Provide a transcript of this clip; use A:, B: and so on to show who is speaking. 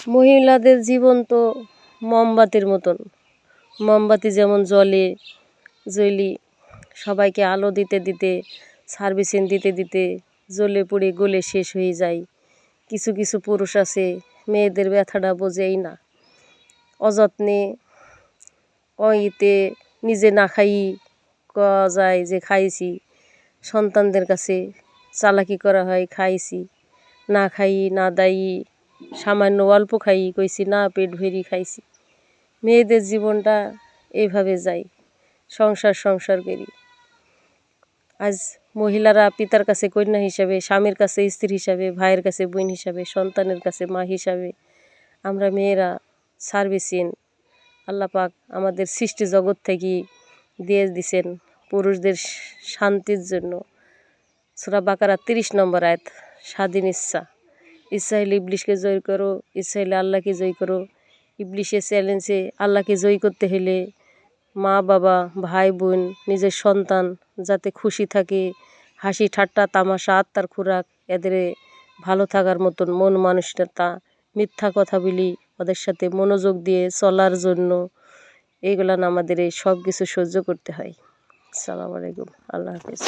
A: মহিলাদের জীবন তো মোমবাতির মতন। মোমবাতি যেমন জ্বলে সবাইকে আলো দিতে দিতে, সার্ভিসিং দিতে দিতে জ্বলে পুড়ে গলে শেষ হয়ে যায়। কিছু কিছু পুরুষ আছে মেয়েদের ব্যথাটা বোঝেই না, অযত্নে নিজে না খাই কওয়া যায় যে খাইছি, সন্তানদের কাছে চালাকি করা হয় খাইছি, না খাই না দাই সামান্য অল্প খাই কইছি না পেট ভরি খাইছি। মেয়েদের জীবনটা এইভাবে যায়, সংসার করি। আজ মহিলারা পিতার কাছে কন্যা হিসাবে, স্বামীর কাছে স্ত্রী হিসাবে, ভাইয়ের কাছে বোন হিসাবে, সন্তানের কাছে মা হিসাবে, আমরা মেয়েরা সার্ভিসিং আল্লাহ পাক আমাদের সৃষ্টি জগৎ থেকে দিয়ে দিছেন পুরুষদের শান্তির জন্য। সূরা বাকারা 30 নম্বর আয়াত, স্বাধীন ইচ্ছা হলে ইবলিশকে জয় করো, ইচ্ছা হলে আল্লাহকে জয় করো। ইবলিশের চ্যালেঞ্জে আল্লাহকে জয় করতে হলে মা বাবা ভাই বোন নিজের সন্তান যাতে খুশি থাকে, হাসি ঠাট্টা তামাশা আত্মার খোরাক, এদের ভালো থাকার মতন মন মানসিকতা, মিথ্যা কথা বলি ওদের সাথে মনোযোগ দিয়ে চলার জন্য এইগুলো আমাদের এই সব কিছু সহ্য করতে হয়। আসসালামু আলাইকুম, আল্লাহ হাফেজ।